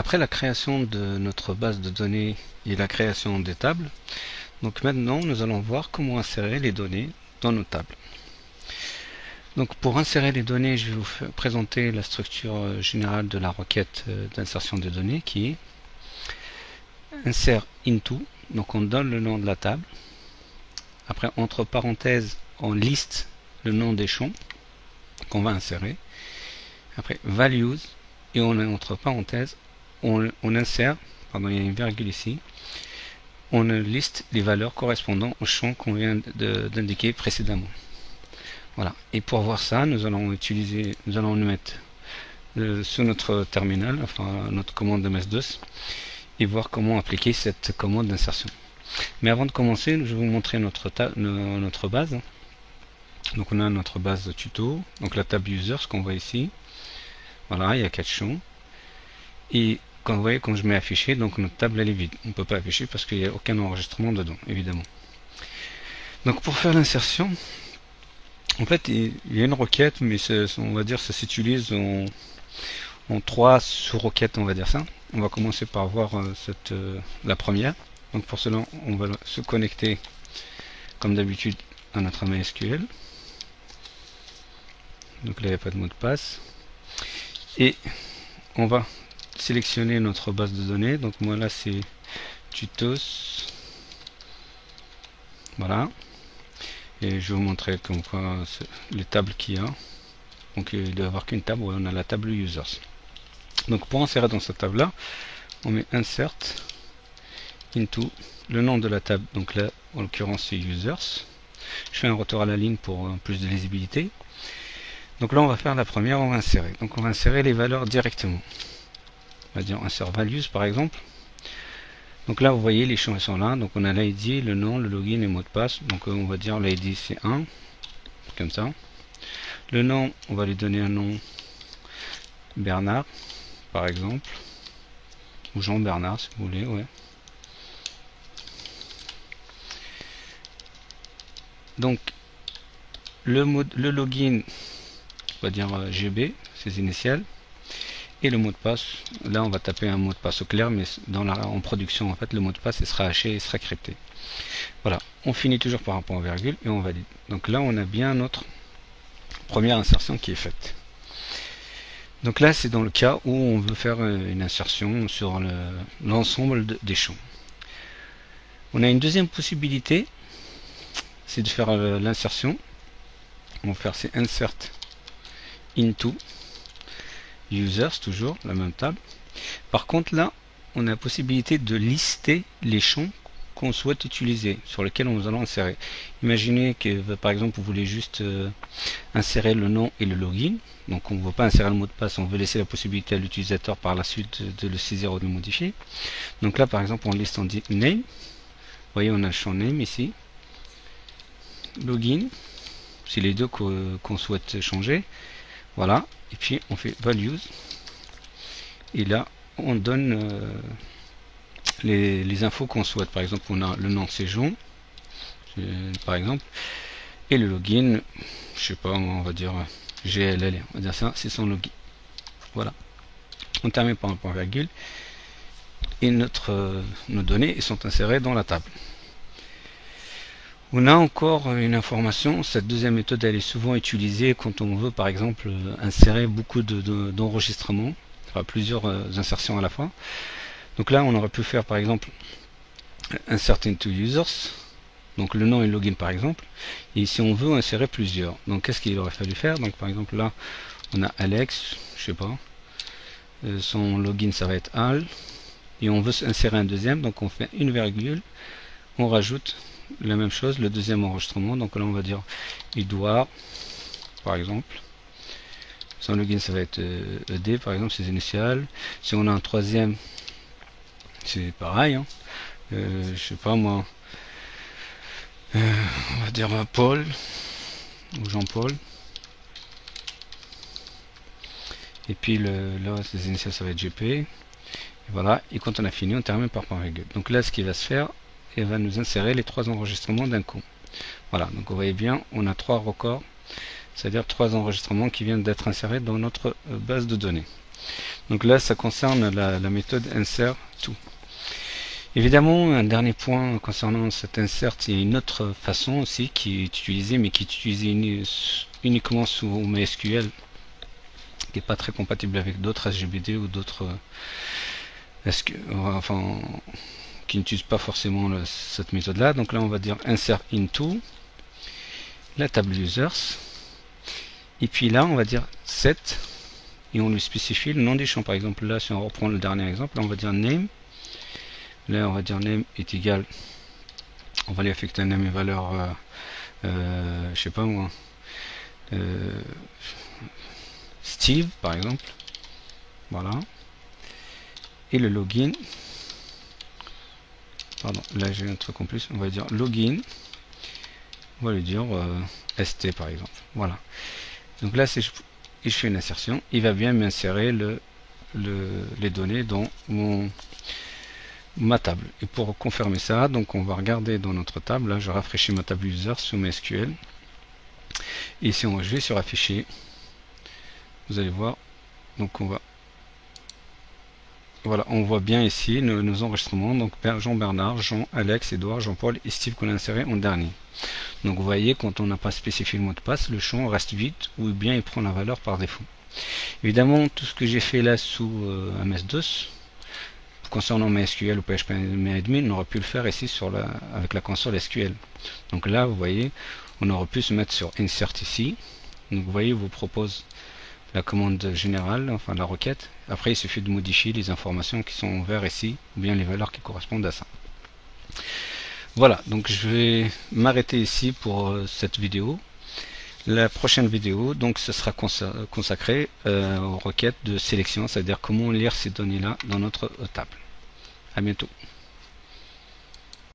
après la création de notre base de données et la création des tables, donc maintenant nous allons voir comment insérer les données dans nos tables. Donc pour insérer les données, je vais vous présenter la structure générale de la requête d'insertion des données qui est insert into. Donc on donne le nom de la table. Après, entre parenthèses, on liste le nom des champs qu'on va insérer. Après, values, et on entre parenthèses, on insère, pardon, il y a une virgule ici, on liste les valeurs correspondant au champ qu'on vient d'indiquer précédemment. Voilà. Et pour voir ça, nous allons nous mettre sur notre terminal, enfin notre commande de MS-DOS, et voir comment appliquer cette commande d'insertion. Mais avant de commencer, je vais vous montrer notre base. Donc on a notre base de tuto, donc la table user, ce qu'on voit ici. Voilà, il y a 4 champs. Et quand vous voyez, quand je mets afficher, donc notre table elle est vide. On ne peut pas afficher parce qu'il n'y a aucun enregistrement dedans, évidemment. Donc pour faire l'insertion, en fait il y a une requête, mais on va dire ça s'utilise en 3 sous-requêtes, on va dire ça. On va commencer par voir la première. Donc pour cela, on va se connecter comme d'habitude à notre MySQL. Donc là, il n'y a pas de mot de passe. Et on va sélectionner notre base de données. Donc moi là, c'est tutos. Voilà. Et je vais vous montrer comme quoi les tables qu'il y a. Donc il doit y avoir qu'une table où on a la table users. Donc pour insérer dans cette table là, on met insert into le nom de la table. Donc là, en l'occurrence, c'est users. Je fais un retour à la ligne pour plus de lisibilité. Donc là, on va faire la première, on va insérer. Donc on va insérer les valeurs directement. On va dire insert values par exemple. Donc là, vous voyez, les champs sont là. Donc on a l'ID, le nom, le login et le mot de passe. Donc on va dire l'ID c'est 1, comme ça. Le nom, on va lui donner un nom Bernard, par exemple. Ou Jean Bernard, si vous voulez, ouais. Donc le login, on va dire GB, ses initiales, et le mot de passe, là on va taper un mot de passe au clair, mais en production en fait le mot de passe il sera haché et sera crypté. Voilà, on finit toujours par un point virgule et on valide. Donc là on a bien notre première insertion qui est faite. Donc là c'est dans le cas où on veut faire une insertion sur l'ensemble des champs. On a une deuxième possibilité, c'est de faire l'insertion. On va faire c'est insert into users, toujours la même table. Par contre là on a la possibilité de lister les champs qu'on souhaite utiliser, sur lesquels nous allons insérer. Imaginez que par exemple vous voulez juste insérer le nom et le login, donc on ne veut pas insérer le mot de passe, on veut laisser la possibilité à l'utilisateur par la suite de le saisir ou de le modifier. Donc là par exemple on liste en dit name, vous voyez on a le champ name ici, login, c'est les deux qu'on souhaite changer. Voilà, et puis on fait values, et là on donne les infos qu'on souhaite. Par exemple, on a le nom c'est Jean, par exemple, et le login, je sais pas, on va dire GLL, on va dire ça, c'est son login. Voilà, on termine par un point virgule, et nos données sont insérées dans la table. On a encore une information, cette deuxième méthode elle est souvent utilisée quand on veut par exemple insérer beaucoup d'enregistrements, enfin plusieurs insertions à la fois. Donc là on aurait pu faire par exemple insert into users, donc le nom et le login par exemple, et si on veut insérer plusieurs, donc qu'est-ce qu'il aurait fallu faire? Donc par exemple là on a Alex, je sais pas, son login ça va être Al, et on veut insérer un deuxième, donc on fait une virgule, on rajoute la même chose, le deuxième enregistrement. Donc là on va dire Edouard par exemple, son login ça va être ED par exemple, ses initiales. Si on a un troisième c'est pareil, hein. Je sais pas moi, on va dire Paul ou Jean-Paul, et puis là ses initiales ça va être GP, et voilà, et quand on a fini on termine par point virgule. Donc là ce qui va se faire, et va nous insérer les 3 enregistrements d'un coup. Voilà, donc vous voyez bien, on a 3 records, c'est-à-dire 3 enregistrements qui viennent d'être insérés dans notre base de données. Donc là, ça concerne la méthode insert to. Évidemment, un dernier point concernant cet insert, il y a une autre façon aussi qui est utilisée, mais qui est utilisée uniquement sous MySQL, qui n'est pas très compatible avec d'autres SGBD ou d'autres, enfin, qui n'utilisent pas forcément cette méthode-là. Donc là, on va dire insert into la table users, et puis là, on va dire set, et on lui spécifie le nom du champ. Par exemple, là, si on reprend le dernier exemple, là, on va dire name. Là, on va dire name est égal, on va lui affecter un name et valeur, je sais pas moi, Steve par exemple, voilà. Et le login, pardon, là j'ai un truc en plus, on va dire login, on va lui dire ST par exemple, voilà. Donc là, si je fais une insertion, il va bien m'insérer les données dans ma table. Et pour confirmer ça, donc on va regarder dans notre table. Là, je rafraîchis ma table user sous MySQL. Et si je vais sur afficher, vous allez voir. Donc on va, voilà, on voit bien ici nos enregistrements. Donc Jean-Bernard, Jean, Alex, Edouard, Jean-Paul et Steve qu'on a inséré en dernier. Donc vous voyez, quand on n'a pas spécifié le mot de passe, le champ reste vide ou bien il prend la valeur par défaut. Évidemment, tout ce que j'ai fait là sous MS-DOS, concernant MySQL ou PHP-Admin, on aurait pu le faire ici avec la console SQL. Donc là, vous voyez, on aurait pu se mettre sur Insert ici. Donc vous voyez, il vous propose la commande générale, enfin la requête. Après, il suffit de modifier les informations qui sont en vert ici, ou bien les valeurs qui correspondent à ça. Voilà, donc je vais m'arrêter ici pour cette vidéo. La prochaine vidéo, donc, ce sera consacré aux requêtes de sélection, c'est-à-dire comment lire ces données-là dans notre table. À bientôt.